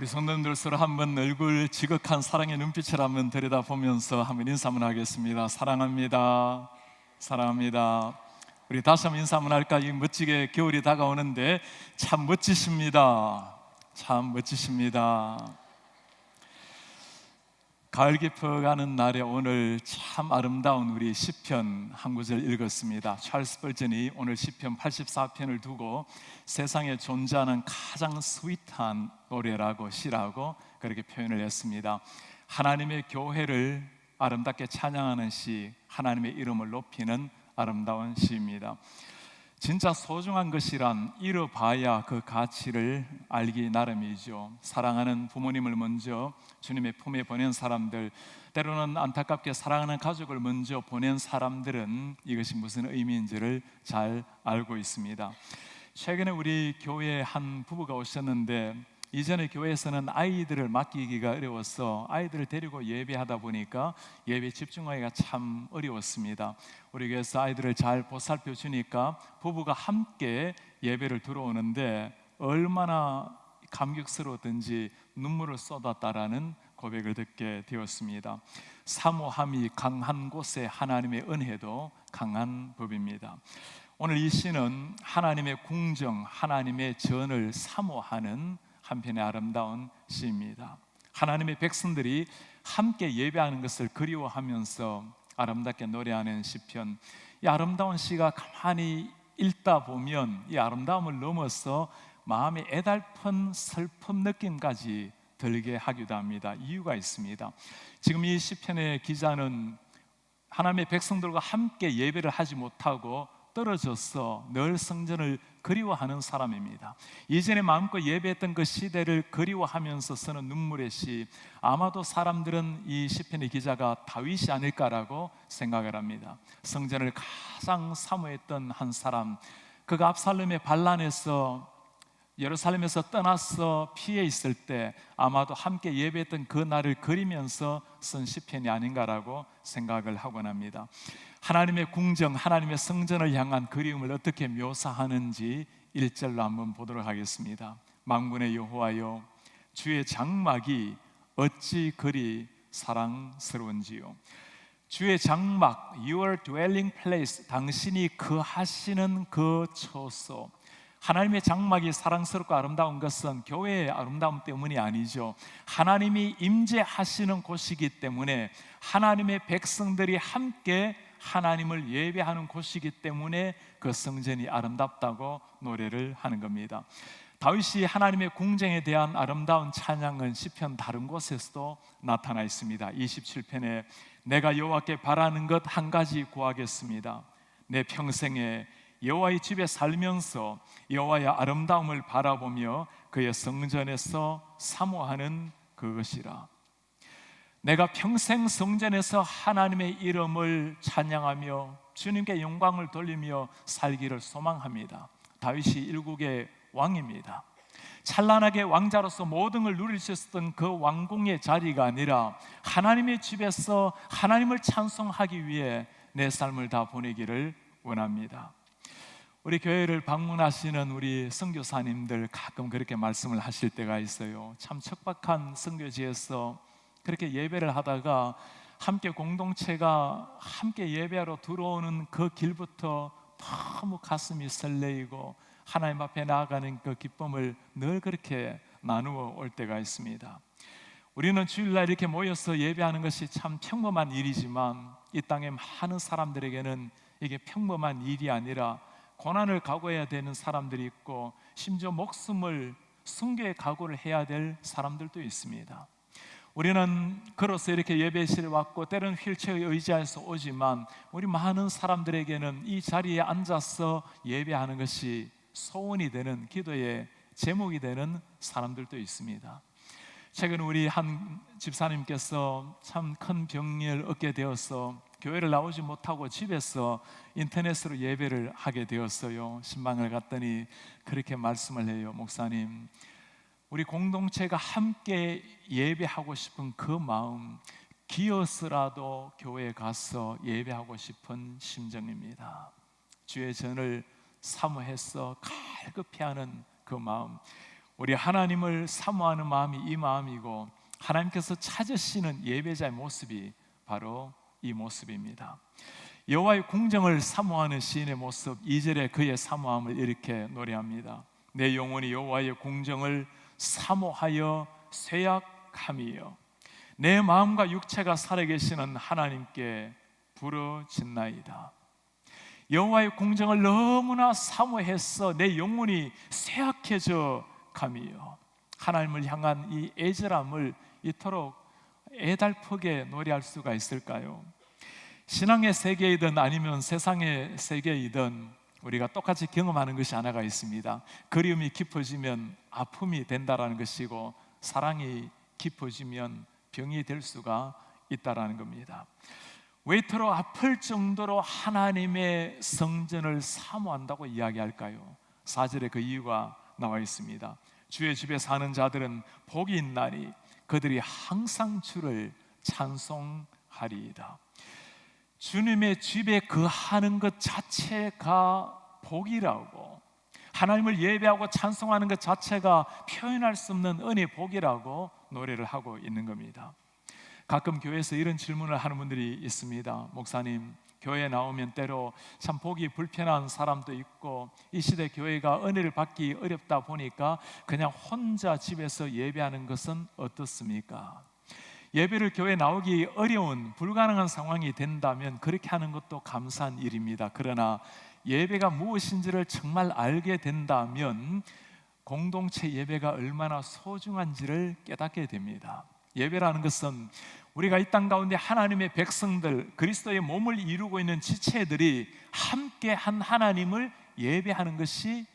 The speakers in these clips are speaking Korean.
우리 성도님들 서로 한번 얼굴 지극한 사랑의 눈빛을 한번 들여다보면서 한번 인사 한번 하겠습니다. 사랑합니다. 사랑합니다. 우리 다시 한번 인사 한번 할까? 이 멋지게 겨울이 다가오는데 참 멋지십니다. 참 멋지십니다. 가을 깊어가는 날에 오늘 참 아름다운 우리 시편 한 구절 읽었습니다. 찰스 버전이 오늘 시편 84편을 두고 세상에 존재하는 가장 스윗한 노래라고 시라고 그렇게 표현을 했습니다. 하나님의 교회를 아름답게 찬양하는 시, 하나님의 이름을 높이는 아름다운 시입니다. 진짜 소중한 것이란 잃어봐야 그 가치를 알기 나름이죠. 사랑하는 부모님을 먼저 주님의 품에 보낸 사람들, 때로는 안타깝게 사랑하는 가족을 먼저 보낸 사람들은 이것이 무슨 의미인지를 잘 알고 있습니다. 최근에 우리 교회에 한 부부가 오셨는데, 이전에 교회에서는 아이들을 맡기기가 어려워서 아이들을 데리고 예배하다 보니까 예배에 집중하기가 참 어려웠습니다. 우리 교회에서 아이들을 잘 보살펴 주니까 부부가 함께 예배를 들어오는데 얼마나 감격스러웠던지 눈물을 쏟았다라는 고백을 듣게 되었습니다. 사모함이 강한 곳에 하나님의 은혜도 강한 법입니다. 오늘 이 시는 하나님의 궁정, 하나님의 전을 사모하는 한편의 아름다운 시입니다. 하나님의 백성들이 함께 예배하는 것을 그리워하면서 아름답게 노래하는 시편. 이 아름다운 시가 가만히 읽다 보면 이 아름다움을 넘어서 마음의 애달픈 슬픔 느낌까지 들게 하기도 합니다. 이유가 있습니다. 지금 이 시편의 기자는 하나님의 백성들과 함께 예배를 하지 못하고 떨어져서 늘 성전을 그리워하는 사람입니다. 이전에 마음껏 예배했던 그 시대를 그리워하면서 쓰는 눈물의 시, 아마도 사람들은 이 시편의 기자가 다윗이 아닐까라고 생각을 합니다. 성전을 가장 사모했던 한 사람, 그가 압살롬의 반란에서 예루살렘에서 떠나서 피해 있을 때 아마도 함께 예배했던 그 날을 그리면서 쓴 시편이 아닌가라고 생각을 하곤 합니다. 하나님의 궁정, 하나님의 성전을 향한 그리움을 어떻게 묘사하는지 1절로 한번 보도록 하겠습니다. 만군의 여호와여, 주의 장막이 어찌 그리 사랑스러운지요. 주의 장막, your dwelling place, 당신이 거하시는 그 처소. 하나님의 장막이 사랑스럽고 아름다운 것은 교회의 아름다움 때문이 아니죠. 하나님이 임재하시는 곳이기 때문에, 하나님의 백성들이 함께 하나님을 예배하는 곳이기 때문에 그 성전이 아름답다고 노래를 하는 겁니다. 다윗이 하나님의 궁정에 대한 아름다운 찬양은 시편 다른 곳에서도 나타나 있습니다. 27편에 내가 여호와께 바라는 것 한 가지 구하겠습니다. 내 평생에 여호와의 집에 살면서 여호와의 아름다움을 바라보며 그의 성전에서 사모하는 그것이라. 내가 평생 성전에서 하나님의 이름을 찬양하며 주님께 영광을 돌리며 살기를 소망합니다. 다윗이 일국의 왕입니다. 찬란하게 왕자로서 모든 걸 누릴 수 있었던 그 왕궁의 자리가 아니라 하나님의 집에서 하나님을 찬송하기 위해 내 삶을 다 보내기를 원합니다. 우리 교회를 방문하시는 우리 선교사님들 가끔 그렇게 말씀을 하실 때가 있어요. 참 척박한 선교지에서 그렇게 예배를 하다가 함께 공동체가 함께 예배하러 들어오는 그 길부터 너무 가슴이 설레이고 하나님 앞에 나아가는 그 기쁨을 늘 그렇게 나누어 올 때가 있습니다. 우리는 주일날 이렇게 모여서 예배하는 것이 참 평범한 일이지만 이 땅의 많은 사람들에게는 이게 평범한 일이 아니라 고난을 각오해야 되는 사람들이 있고 심지어 목숨을 순교의 각오를 해야 될 사람들도 있습니다. 우리는 걸어서 이렇게 예배실에 왔고 때로는 휠체어에 의지해서 오지만 우리 많은 사람들에게는 이 자리에 앉아서 예배하는 것이 소원이 되는, 기도의 제목이 되는 사람들도 있습니다. 최근 우리 한 집사님께서 참 큰 병을 얻게 되어서 교회를 나오지 못하고 집에서 인터넷으로 예배를 하게 되었어요. 신방을 갔더니 그렇게 말씀을 해요. 목사님, 우리 공동체가 함께 예배하고 싶은 그 마음, 기어서라도 교회에 가서 예배하고 싶은 심정입니다. 주의 전을 사모해서 갈급히 하는 그 마음, 우리 하나님을 사모하는 마음이 이 마음이고, 하나님께서 찾으시는 예배자의 모습이 바로 이 모습입니다. 여호와의 궁정을 사모하는 시인의 모습, 2절에 그의 사모함을 이렇게 노래합니다. 내 영혼이 여호와의 궁정을 사모하여 쇠약함이요, 내 마음과 육체가 살아계시는 하나님께 부르짖나이다. 여호와의 궁정을 너무나 사모해서 내 영혼이 쇠약해져 감이요, 하나님을 향한 이 애절함을 이토록 애달프게 노래할 수가 있을까요? 신앙의 세계이든 아니면 세상의 세계이든 우리가 똑같이 경험하는 것이 하나가 있습니다. 그리움이 깊어지면 아픔이 된다라는 것이고, 사랑이 깊어지면 병이 될 수가 있다라는 겁니다. 왜 이토록 아플 정도로 하나님의 성전을 사모한다고 이야기할까요? 4절에 그 이유가 나와 있습니다. 주의 집에 사는 자들은 복이 있나니 그들이 항상 주를 찬송하리이다. 주님의 집에 거하는 것 자체가 복이라고, 하나님을 예배하고 찬송하는 것 자체가 표현할 수 없는 은혜의 복이라고 노래를 하고 있는 겁니다. 가끔 교회에서 이런 질문을 하는 분들이 있습니다. 목사님, 교회에 나오면 때로 참 보기 불편한 사람도 있고, 이 시대 교회가 은혜를 받기 어렵다 보니까 그냥 혼자 집에서 예배하는 것은 어떻습니까? 예배를 교회에 나오기 어려운, 불가능한 상황이 된다면 그렇게 하는 것도 감사한 일입니다. 그러나 예배가 무엇인지를 정말 알게 된다면 공동체 예배가 얼마나 소중한지를 깨닫게 됩니다. 예배라는 것은 우리가 이 땅 가운데 하나님의 백성들, 그리스도의 몸을 이루고 있는 지체들이 함께 한 하나님을 예배하는 것이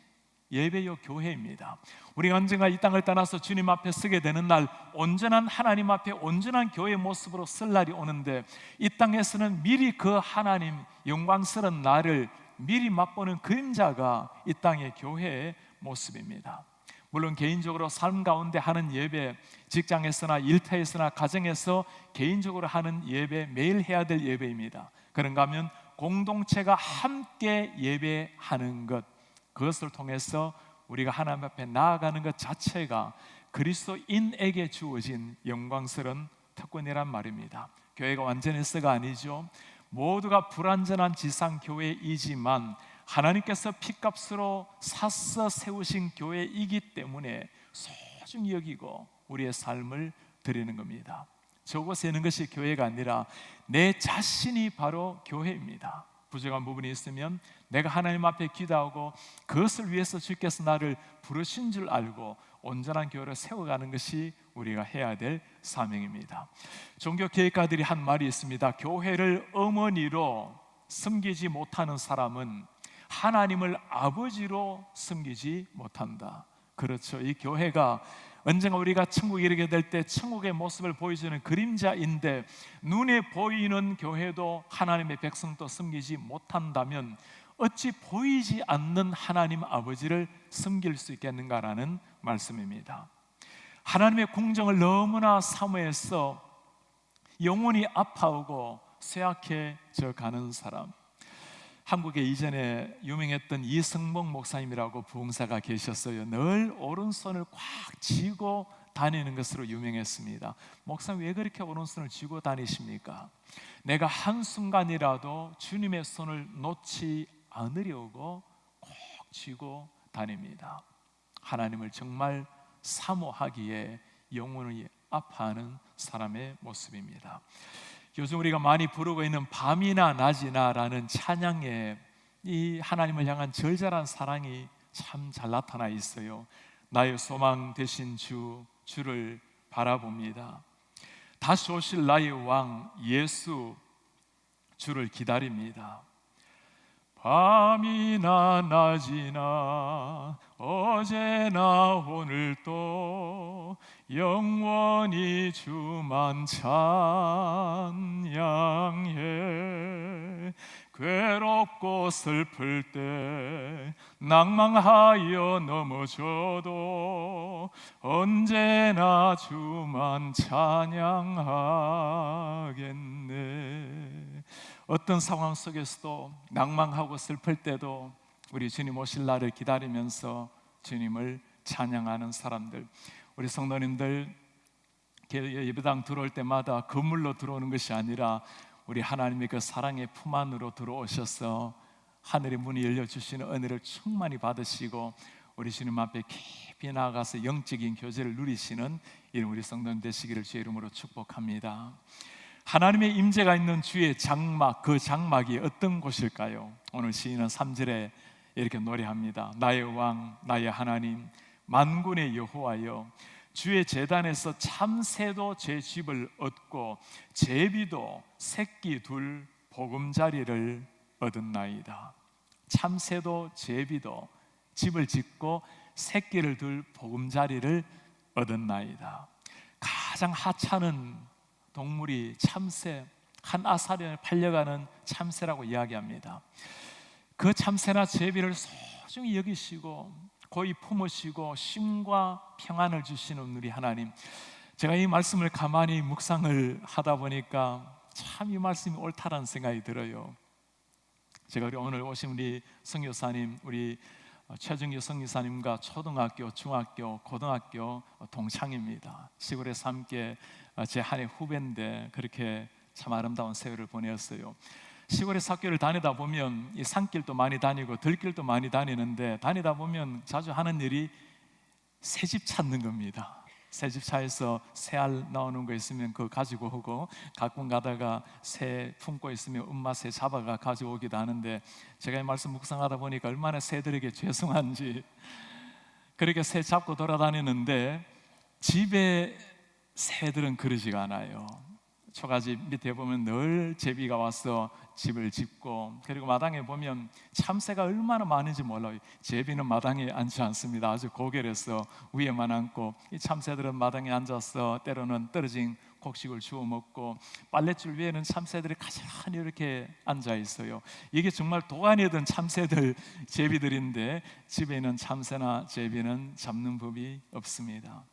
예배요 교회입니다. 우리가 언젠가 이 땅을 떠나서 주님 앞에 서게 되는 날, 온전한 하나님 앞에 온전한 교회의 모습으로 설 날이 오는데, 이 땅에서는 미리 그 하나님 영광스러운 날을 미리 맛보는 그림자가 이 땅의 교회의 모습입니다. 물론 개인적으로 삶 가운데 하는 예배, 직장에서나 일터에서나 가정에서 개인적으로 하는 예배, 매일 해야 될 예배입니다. 그런가 하면 공동체가 함께 예배하는 것, 그것을 통해서 우리가 하나님 앞에 나아가는 것 자체가 그리스도인에게 주어진 영광스러운 특권이란 말입니다. 교회가 완전해서가 아니죠. 모두가 불완전한 지상교회이지만 하나님께서 핏값으로 사서 세우신 교회이기 때문에 소중히 여기고 우리의 삶을 드리는 겁니다. 저곳에 있는 것이 교회가 아니라 내 자신이 바로 교회입니다. 부족한 부분이 있으면 내가 하나님 앞에 기도하고 그것을 위해서 주께서 나를 부르신 줄 알고 온전한 교회를 세워가는 것이 우리가 해야 될 사명입니다. 종교개혁가들이 한 말이 있습니다. 교회를 어머니로 섬기지 못하는 사람은 하나님을 아버지로 섬기지 못한다. 그렇죠. 이 교회가 언젠가 우리가 천국에 이르게 될 때 천국의 모습을 보여주는 그림자인데, 눈에 보이는 교회도 하나님의 백성도 섬기지 못한다면 어찌 보이지 않는 하나님 아버지를 섬길 수 있겠는가라는 말씀입니다. 하나님의 궁정을 너무나 사모해서 영혼이 아파오고 쇠약해져 가는 사람, 한국에 이전에 유명했던 이승복 목사님이라고 부흥사가 계셨어요. 늘 오른손을 꽉 쥐고 다니는 것으로 유명했습니다. 목사님, 왜 그렇게 오른손을 쥐고 다니십니까? 내가 한순간이라도 주님의 손을 놓지 않으려고 꼭 쥐고 다닙니다. 하나님을 정말 사모하기에 영혼이 아파하는 사람의 모습입니다. 요즘 우리가 많이 부르고 있는 밤이나 낮이나 라는 찬양에 이 하나님을 향한 절절한 사랑이 참 잘 나타나 있어요. 나의 소망 되신 주를 바라봅니다. 다시 오실 나의 왕 예수 주를 기다립니다. 밤이나 낮이나 어제나 오늘도 영원히 주만 찬양해. 괴롭고 슬플 때 낭망하여 넘어져도 언제나 주만 찬양하겠네. 어떤 상황 속에서도 낭망하고 슬플 때도 우리 주님 오실 날을 기다리면서 주님을 찬양하는 사람들, 우리 성도님들 예배당 들어올 때마다 건물로 들어오는 것이 아니라 우리 하나님의 그 사랑의 품 안으로 들어오셔서 하늘의 문이 열려주시는 은혜를 충만히 받으시고 우리 주님 앞에 깊이 나아가서 영적인 교제를 누리시는 이런 우리 성도님 되시기를 주의 이름으로 축복합니다. 하나님의 임재가 있는 주의 장막, 그 장막이 어떤 곳일까요? 오늘 시인은 3절에 이렇게 노래합니다. 나의 왕, 나의 하나님, 만군의 여호와여, 주의 제단에서 참새도 제 집을 얻고 제비도 새끼 둘 보금자리를 얻었나이다. 참새도 제비도 집을 짓고 새끼를 둘 보금자리를 얻었나이다. 가장 하찮은 동물이 참새, 한 아사리를 팔려가는 참새라고 이야기합니다. 그 참새나 제비를 소중히 여기시고 고이 품으시고 쉼과 평안을 주시는 우리 하나님, 제가 이 말씀을 가만히 묵상을 하다 보니까 참 이 말씀이 옳다라는 생각이 들어요. 제가 오늘 오신 우리 성교사님, 우리 최정규 성교사님과 초등학교, 중학교, 고등학교 동창입니다. 시골에서 함께 제 한 해 후배인데 그렇게 참 아름다운 세월을 보냈어요. 시골에서 학교를 다니다 보면 이 산길도 많이 다니고 들길도 많이 다니는데 다니다 보면 자주 하는 일이 새집 찾는 겁니다. 새집 차에서 새알 나오는 거 있으면 그거 가지고 오고, 가끔 가다가 새 품고 있으면 엄마 새 잡아가 가져오기도 하는데, 제가 이 말씀 묵상하다 보니까 얼마나 새들에게 죄송한지 그렇게 새 잡고 돌아다니는데 집에 새들은 그러지가 않아요. 초가집 밑에 보면 늘 제비가 와서 집을 짓고, 그리고 마당에 보면 참새가 얼마나 많은지 몰라요. 제비는 마당에 앉지 않습니다. 아주 고결해서 위에만 앉고, 이 참새들은 마당에 앉아서 때로는 떨어진 곡식을 주워 먹고, 빨랫줄 위에는 참새들이 가만히 이렇게 앉아 있어요. 이게 정말 도가니에 든 참새들, 제비들인데 집에 있는 참새나 제비는 잡는 법이 없습니다.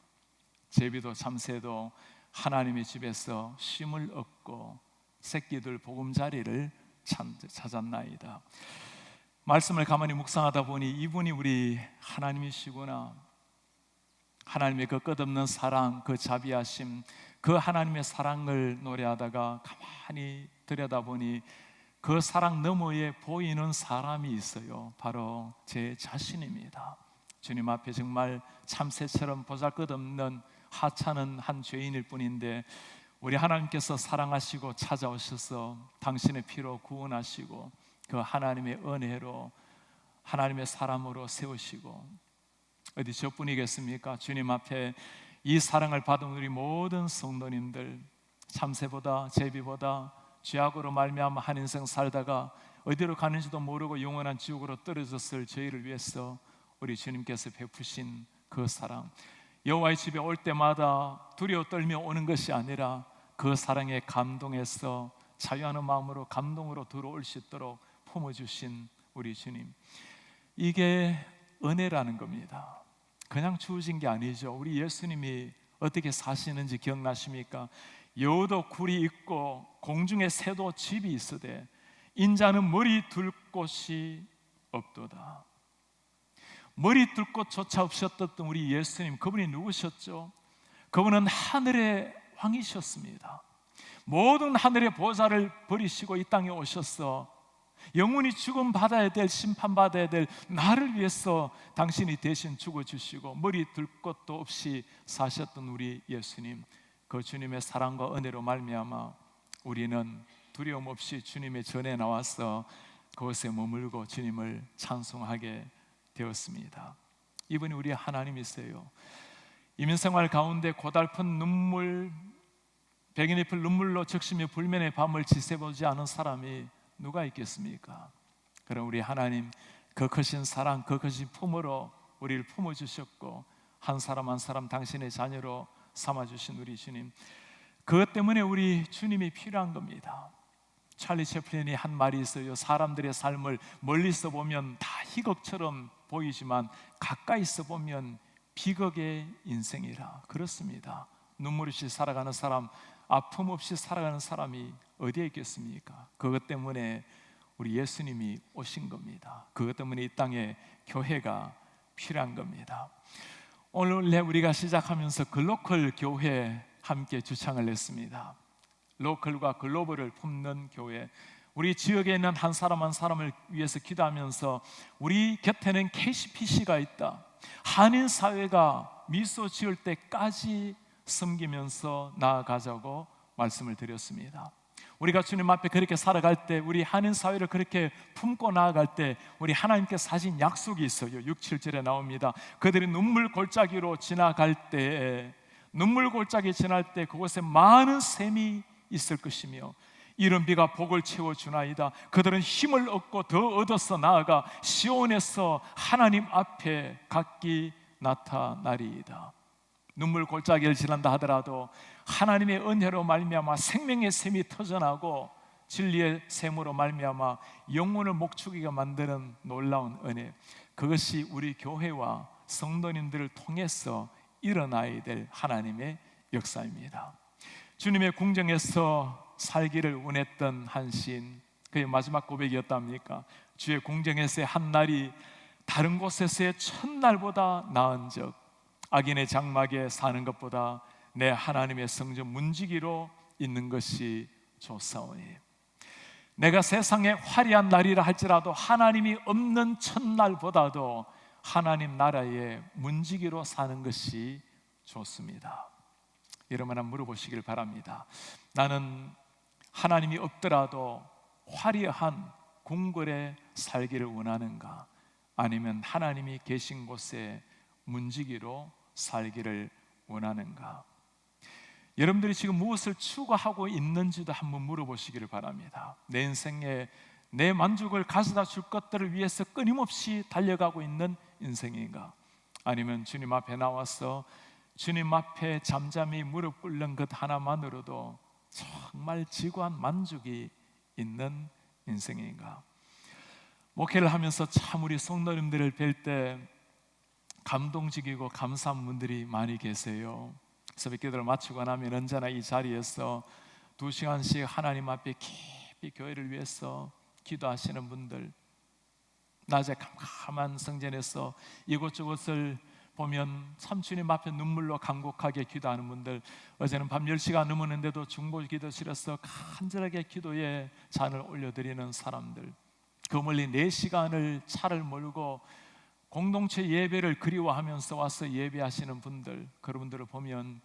제비도 참새도 하나님의 집에서 쉼을 얻고 새끼들 보금자리를 찾았나이다. 말씀을 가만히 묵상하다 보니 이분이 우리 하나님이시구나. 하나님의 그 끝없는 사랑, 그 자비하심, 그 하나님의 사랑을 노래하다가 가만히 들여다보니 그 사랑 너머에 보이는 사람이 있어요. 바로 제 자신입니다. 주님 앞에 정말 참새처럼 보잘것없는 하찮은 한 죄인일 뿐인데, 우리 하나님께서 사랑하시고 찾아오셔서 당신의 피로 구원하시고 그 하나님의 은혜로 하나님의 사람으로 세우시고, 어디 저뿐이겠습니까? 주님 앞에 이 사랑을 받은 우리 모든 성도님들, 참새보다 제비보다 죄악으로 말미암아 한 인생 살다가 어디로 가는지도 모르고 영원한 지옥으로 떨어졌을 저희를 위해서 우리 주님께서 베푸신 그 사랑, 여호와의 집에 올 때마다 두려워 떨며 오는 것이 아니라 그 사랑에 감동해서 자유하는 마음으로 감동으로 들어올 수 있도록 품어주신 우리 주님, 이게 은혜라는 겁니다. 그냥 주어진 게 아니죠. 우리 예수님이 어떻게 사시는지 기억나십니까? 여우도 굴이 있고 공중에 새도 집이 있으되 인자는 머리 둘 곳이 없도다. 머리 둘 곳조차 없었던 우리 예수님, 그분이 누구셨죠? 그분은 하늘의 왕이셨습니다. 모든 하늘의 보좌를 버리시고 이 땅에 오셔서 영원히 죽음 받아야 될, 심판 받아야 될 나를 위해서 당신이 대신 죽어주시고 머리 둘 곳도 없이 사셨던 우리 예수님, 그 주님의 사랑과 은혜로 말미암아 우리는 두려움 없이 주님의 전에 나와서 그곳에 머물고 주님을 찬송하게 되었습니다. 이분이 우리 하나님이세요. 이민생활 가운데 고달픈 눈물, 백인의 풀 눈물로 적시며 불면의 밤을 지새보지 않은 사람이 누가 있겠습니까? 그럼 우리 하나님, 그 크신 사랑, 그 크신 품으로 우리를 품어주셨고 한 사람 한 사람 당신의 자녀로 삼아주신 우리 주님, 그것 때문에 우리 주님이 필요한 겁니다. 찰리 채플린이 한 말이 있어요. 사람들의 삶을 멀리서 보면 다 희극처럼 보이지만 가까이서 보면 비극의 인생이라. 그렇습니다. 눈물 없이 살아가는 사람, 아픔 없이 살아가는 사람이 어디에 있겠습니까? 그것 때문에 우리 예수님이 오신 겁니다. 그것 때문에 이 땅에 교회가 필요한 겁니다. 오늘 우리가 시작하면서 글로컬 교회 함께 주창을 했습니다. 로컬과 글로벌을 품는 교회. 우리 지역에 있는 한 사람 한 사람을 위해서 기도하면서 우리 곁에는 KCPC가 있다, 한인 사회가 미소 지을 때까지 섬기면서 나아가자고 말씀을 드렸습니다. 우리가 주님 앞에 그렇게 살아갈 때, 우리 한인 사회를 그렇게 품고 나아갈 때 우리 하나님께서 하신 약속이 있어요. 6, 7절에 나옵니다. 그들이 눈물 골짜기로 지나갈 때, 눈물 골짜기 지날 때 그곳에 많은 샘이 있을 것이며 이른 비가 복을 채워주나이다. 그들은 힘을 얻고 더 얻어서 나아가 시온에서 하나님 앞에 각기 나타나리이다. 눈물 골짜기를 지난다 하더라도 하나님의 은혜로 말미암아 생명의 샘이 터져나고 진리의 샘으로 말미암아 영혼을 목축이게 만드는 놀라운 은혜, 그것이 우리 교회와 성도님들을 통해서 일어나야 될 하나님의 역사입니다. 주님의 궁정에서 살기를 원했던 한 시인, 그의 마지막 고백이었답니까? 주의 궁정에서의 한 날이 다른 곳에서의 첫날보다 나은 적, 악인의 장막에 사는 것보다 내 하나님의 성전 문지기로 있는 것이 좋사오니, 내가 세상에 화려한 날이라 할지라도 하나님이 없는 첫날보다도 하나님 나라의 문지기로 사는 것이 좋습니다. 여러분 한번 물어보시길 바랍니다. 나는 하나님이 없더라도 화려한 궁궐에 살기를 원하는가, 아니면 하나님이 계신 곳에 문지기로 살기를 원하는가? 여러분들이 지금 무엇을 추구하고 있는지도 한번 물어보시기를 바랍니다. 내 인생에 내 만족을 가져다 줄 것들을 위해서 끊임없이 달려가고 있는 인생인가? 아니면 주님 앞에 나와서 주님 앞에 잠잠히 무릎 꿇는 것 하나만으로도 정말 지구한 만족이 있는 인생인가? 목회를 하면서 참 우리 성도님들을 뵐 때 감동적이고 감사한 분들이 많이 계세요. 새벽 기도를 마치고 나면 언제나 이 자리에서 2시간씩 하나님 앞에 깊이 교회를 위해서 기도하시는 분들, 낮에 캄캄한 성전에서 이곳저곳을 보면 참 주님 앞에 눈물로 간곡하게 기도하는 분들, 어제는 밤 10시가 넘었는데도 중보 기도실에서 간절하게 기도의 잔을 올려드리는 사람들, 그 멀리 4시간을 차를 몰고 공동체 예배를 그리워하면서 와서 예배하시는 분들, 그런 분들을 보면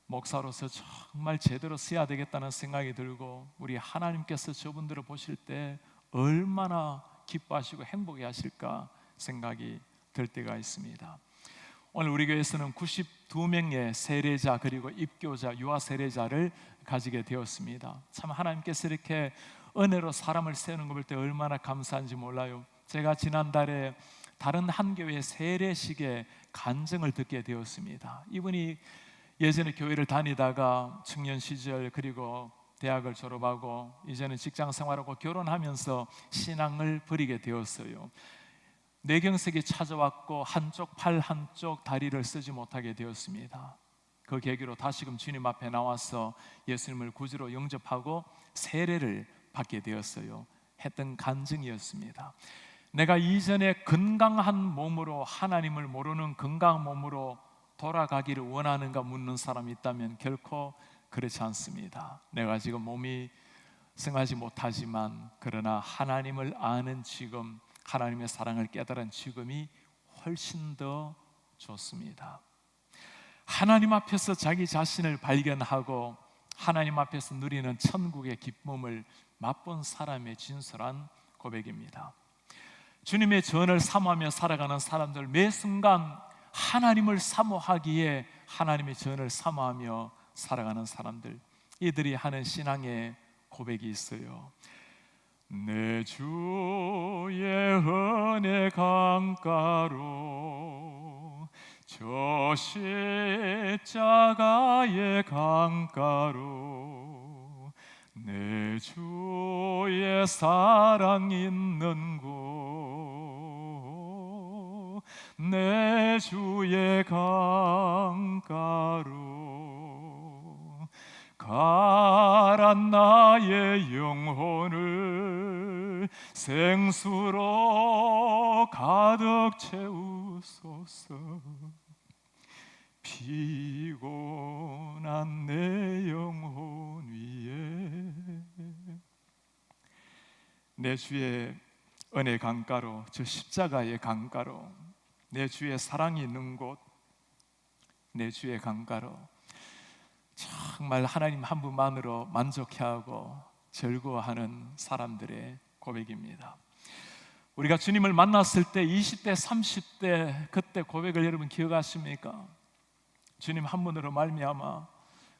목사로서 정말 제대로 써야 되겠다는 생각이 들고, 우리 하나님께서 저분들을 보실 때 얼마나 기뻐하시고 행복해 하실까 생각이 들 때가 있습니다. 오늘 우리 교회에서는 92명의 세례자 그리고 입교자, 유아 세례자를 가지게 되었습니다. 참 하나님께서 이렇게 은혜로 사람을 세우는 걸 볼 때 얼마나 감사한지 몰라요. 제가 지난달에 다른 한 교회의 세례식의 간증을 듣게 되었습니다. 이분이 예전에 교회를 다니다가 청년 시절 그리고 대학을 졸업하고 이제는 직장 생활하고 결혼하면서 신앙을 버리게 되었어요. 뇌경색이 찾아왔고 한쪽 팔 한쪽 다리를 쓰지 못하게 되었습니다. 그 계기로 다시금 주님 앞에 나와서 예수님을 구주로 영접하고 세례를 받게 되었어요. 했던 간증이었습니다. 내가 이전에 건강한 몸으로, 하나님을 모르는 건강한 몸으로 돌아가기를 원하는가 묻는 사람이 있다면 결코 그렇지 않습니다. 내가 지금 몸이 승하지 못하지만 그러나 하나님을 아는 지금, 하나님의 사랑을 깨달은 지금이 훨씬 더 좋습니다. 하나님 앞에서 자기 자신을 발견하고 하나님 앞에서 누리는 천국의 기쁨을 맛본 사람의 진솔한 고백입니다. 주님의 전을 사모하며 살아가는 사람들, 매 순간 하나님을 사모하기에 하나님의 전을 사모하며 살아가는 사람들, 이들이 하는 신앙의 고백이 있어요. 내 주의 은혜 강가로, 저 십자가의 강가로, 내 주의 사랑 있는 곳, 내 주의 강가로 가란 나의 영혼을 생수로 가득 채우소서. 피곤한 내 영혼 위에 내 주의 은혜 강가로, 저 십자가의 강가로, 내 주의 사랑이 있는 곳, 내 주의 강가로 정말 하나님 한 분만으로 만족해하고 즐거워하는 사람들의 고백입니다. 우리가 주님을 만났을 때 20대, 30대 그때 고백을 여러분 기억하십니까? 주님 한 분으로 말미암아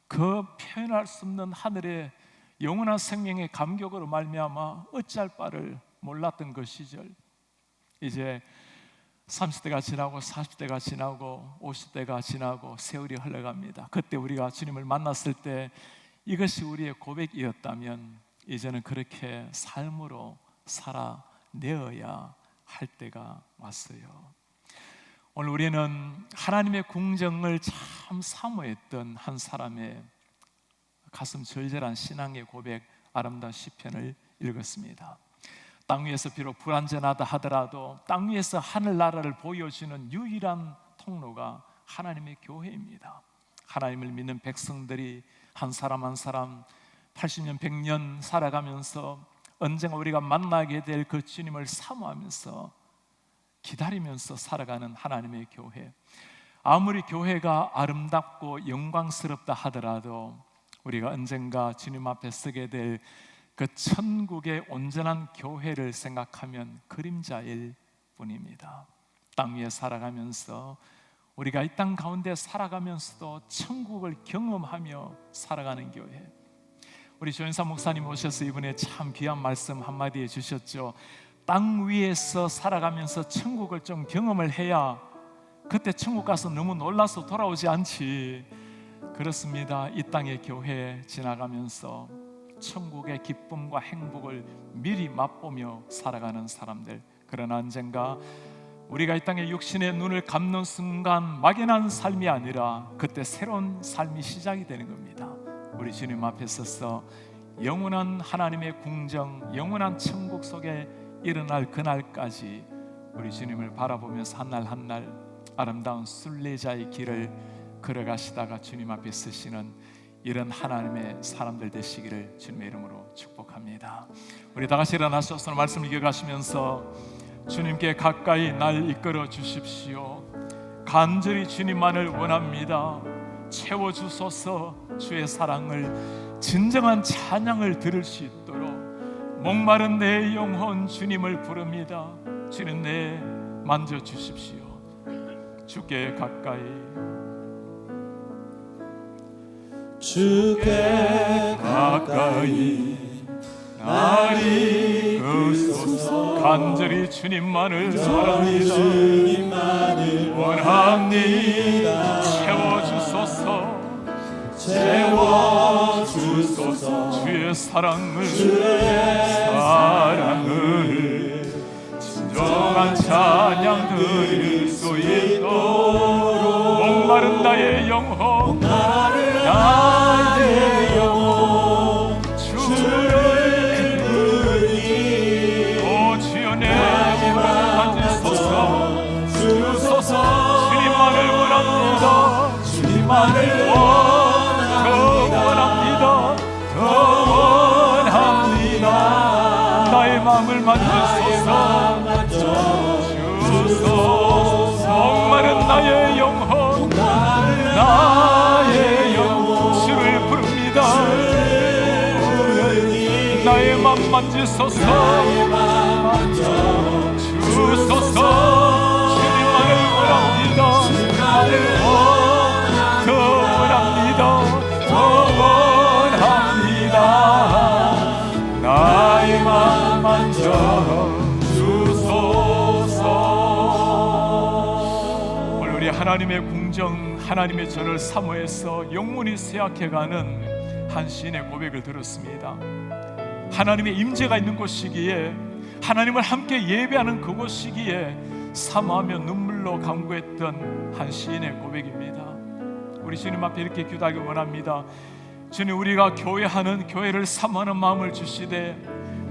그 표현할 수 없는 하늘의 영원한 생명의 감격으로 말미암아 어찌할 바를 몰랐던 그 시절, 이제 30대가 지나고 40대가 지나고 50대가 지나고 세월이 흘러갑니다. 그때 우리가 주님을 만났을 때 이것이 우리의 고백이었다면 이제는 그렇게 삶으로 살아내어야 할 때가 왔어요. 오늘 우리는 하나님의 궁정을 참 사모했던 한 사람의 가슴 절절한 신앙의 고백, 아름다운 시편을 읽었습니다. 땅 위에서 비록 불완전하다 하더라도 땅 위에서 하늘나라를 보여주는 유일한 통로가 하나님의 교회입니다. 하나님을 믿는 백성들이 한 사람 한 사람 80년 100년 살아가면서 언젠가 우리가 만나게 될 그 주님을 사모하면서 기다리면서 살아가는 하나님의 교회. 아무리 교회가 아름답고 영광스럽다 하더라도 우리가 언젠가 주님 앞에 서게 될 그 천국의 온전한 교회를 생각하면 그림자일 뿐입니다. 땅 위에 살아가면서 우리가 이 땅 가운데 살아가면서도 천국을 경험하며 살아가는 교회. 우리 조인사 목사님 오셔서 이번에 참 귀한 말씀 한마디 해주셨죠. 땅 위에서 살아가면서 천국을 좀 경험을 해야 그때 천국 가서 너무 놀라서 돌아오지 않지. 그렇습니다. 이 땅의 교회 지나가면서 천국의 기쁨과 행복을 미리 맛보며 살아가는 사람들. 그러나 언젠가 우리가 이 땅에 육신의 눈을 감는 순간 막연한 삶이 아니라 그때 새로운 삶이 시작이 되는 겁니다. 우리 주님 앞에 서서 영원한 하나님의 궁정, 영원한 천국 속에 일어날 그날까지 우리 주님을 바라보면서 한 날 한 날 아름다운 순례자의 길을 걸어가시다가 주님 앞에 서시는 이런 하나님의 사람들 되시기를 주님의 이름으로 축복합니다. 우리 다 같이 일어나서 오늘 말씀을 기억하시면서 주님께 가까이 날 이끌어 주십시오. 간절히 주님만을 원합니다. 채워주소서. 주의 사랑을, 진정한 찬양을 들을 수 있도록 목마른 내 영혼 주님을 부릅니다. 주님 내 만져주십시오. 주께 가까이, 주께 가까이 날 이끌소서. 간절히 주님만을 원합니다. 채워주소서. 주의 사랑을 진정한 찬양 드릴 수 있도록 목마른 나의 영혼, 나의 영혼 주를 부르니 오 주여 내 몸을 만지소서. 주소서. 주님만을 원합니다. 주님만을 원합니다. 더 원합니다. 나의 마음을 만지소서. 주소서. 목마른 나의 영혼, 나의 영혼 주를 부릅니다. 나의 맘 만지소서. 주소서. 주님만을 원합니다. 더 원합니다. 더 원합니다. 나의 맘 만져주소서. 오늘 우리 하나님의 궁정, 하나님의 전을 사모해서 영혼이 쇠약해가는 한 시인의 고백을 들었습니다. 하나님의 임재가 있는 곳이기에, 하나님을 함께 예배하는 그곳이기에 사모하며 눈물로 간구했던 한 시인의 고백입니다. 우리 주님 앞에 이렇게 기도하기 원합니다. 주님, 우리가 교회를 사모하는 마음을 주시되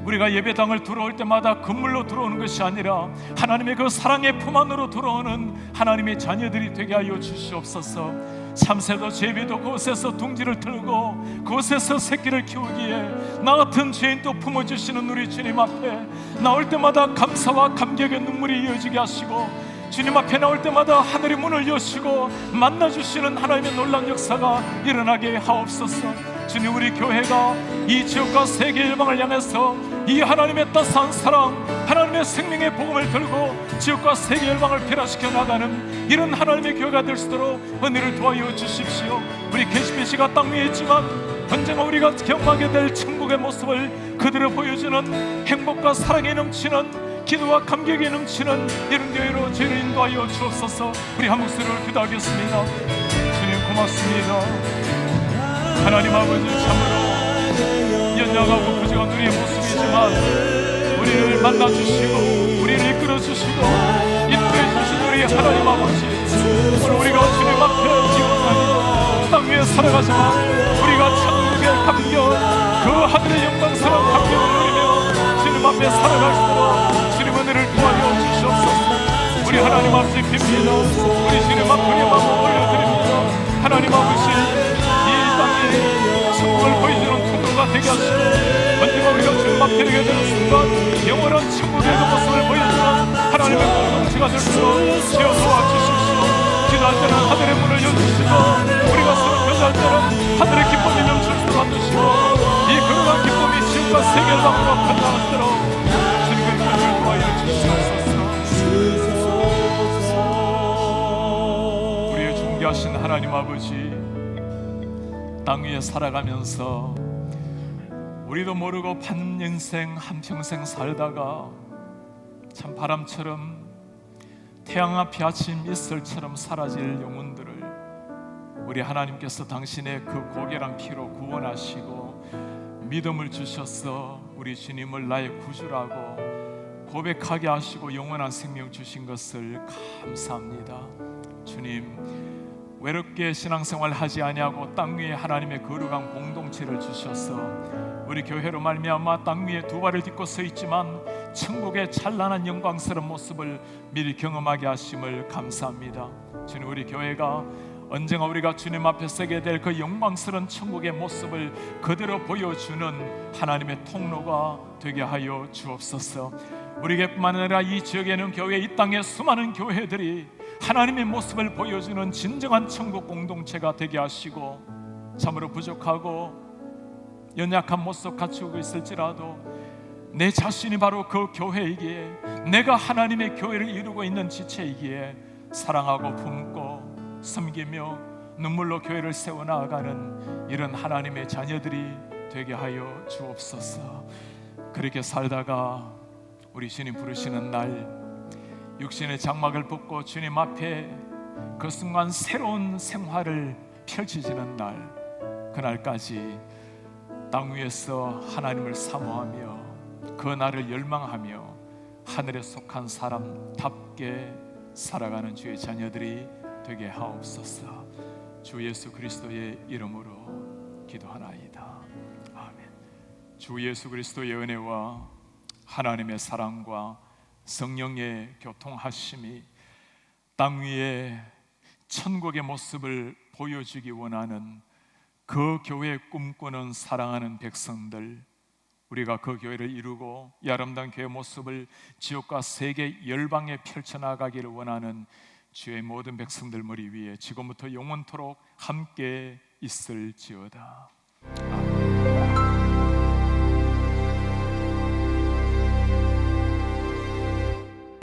우리가 예배당을 들어올 때마다 건물로 들어오는 것이 아니라 하나님의 그 사랑의 품 안으로 들어오는 하나님의 자녀들이 되게 하여 주시옵소서. 참새도 제비도 그곳에서 둥지를 틀고 그곳에서 새끼를 키우기에 나 같은 죄인도 품어주시는 우리 주님 앞에 나올 때마다 감사와 감격의 눈물이 이어지게 하시고, 주님 앞에 나올 때마다 하늘의 문을 여시고 만나주시는 하나님의 놀라운 역사가 일어나게 하옵소서. 주님, 우리 교회가 이 지역과 세계 일방을 향해서 이 하나님의 따스한 사랑, 하나님의 생명의 복음을 들고 지역과 세계 일방을 변화시켜 나가는 이런 하나님의 교회가 될 수 있도록 은혜를 도와여 주십시오. 우리 KCBC가 땅 위에 있지만 언젠가 우리가 경험하게 될 천국의 모습을 그대로 보여주는 행복과 사랑에 넘치는 기도와 감격에 넘치는 이런 교회로 저희를 인도하여 주옵소서. 우리 한 목소리로 기도하겠습니다. 주님 고맙습니다. 하나님 아버지, 참으로 연약하고 부족한 우리의 모습이지만 우리를 만나주시고 우리를 이끌어주시고 인도해주신 우리 하나님 아버지, 오늘 우리가 주님 앞에 지금까지 땅 위에 살아가지만 우리가 천국의 감격, 그 하늘의 영광스러운 감격을 누리며 주님 앞에 살아갈 수 있도록 주님 은혜를 도와주어 주시옵소서. 우리 하나님 앞에 빕니다. 우리 주님 앞에 마음 올려드립니다. 하나님 아버지, 이 땅에 천국을 보여주는 통로가 되게 하시고 언젠가 우리가 주님 앞에 되게 되는 순간 영원한 천국의 그 모습을 보여주는 하나님의 공동체가 될 수 있도록 주여 도와주십시오. 기도할 때는 하늘의 문을 열주시고 우리가 서로 교제할 때는 하늘의 기쁨이 넘칠 수 만드시고 이 거룩한 기쁨이 지금과 세계를 방으로 건너가도록 주님의 은혜를 도와여 주시옵소서. 우리의 존귀하신 하나님 아버지, 땅 위에 살아가면서 우리도 모르고 반인생 한평생 살다가 참 바람처럼 태양 앞이 아침 이슬처럼 사라질 영혼들을 우리 하나님께서 당신의 그 고결한 피로 구원하시고 믿음을 주셔서 우리 주님을 나의 구주라고 고백하게 하시고 영원한 생명 주신 것을 감사합니다. 주님, 외롭게 신앙생활 하지 아니하고 땅 위에 하나님의 거룩한 공동체를 주셔서 우리 교회로 말미암아 땅 위에 두 발을 딛고 서 있지만 천국의 찬란한 영광스러운 모습을 미리 경험하게 하심을 감사합니다. 주님, 우리 교회가 언젠가 우리가 주님 앞에 서게 될 그 영광스러운 천국의 모습을 그대로 보여주는 하나님의 통로가 되게 하여 주옵소서. 우리뿐만 아니라 이 지역에는 교회, 이 땅의 수많은 교회들이 하나님의 모습을 보여주는 진정한 천국 공동체가 되게 하시고, 참으로 부족하고 연약한 모습 갖추고 있을지라도 내 자신이 바로 그 교회이기에, 내가 하나님의 교회를 이루고 있는 지체이기에 사랑하고 품고 섬기며 눈물로 교회를 세워나가는 이런 하나님의 자녀들이 되게 하여 주옵소서. 그렇게 살다가 우리 주님 부르시는 날, 육신의 장막을 벗고 주님 앞에 그 순간 새로운 생활을 펼쳐지는 날, 그날까지 땅 위에서 하나님을 사모하며 그 날을 열망하며 하늘에 속한 사람답게 살아가는 주의 자녀들이 되게 하옵소서. 주 예수 그리스도의 이름으로 기도하나이다. 아멘. 주 예수 그리스도의 은혜와 하나님의 사랑과 성령의 교통하심이 땅 위에 천국의 모습을 보여주기 원하는 그 교회에 꿈꾸는 사랑하는 백성들, 우리가 그 교회를 이루고 이 아름다운 교회 모습을 지옥과 세계 열방에 펼쳐나가기를 원하는 주의 모든 백성들 머리 위에 지금부터 영원토록 함께 있을지어다. 아멘.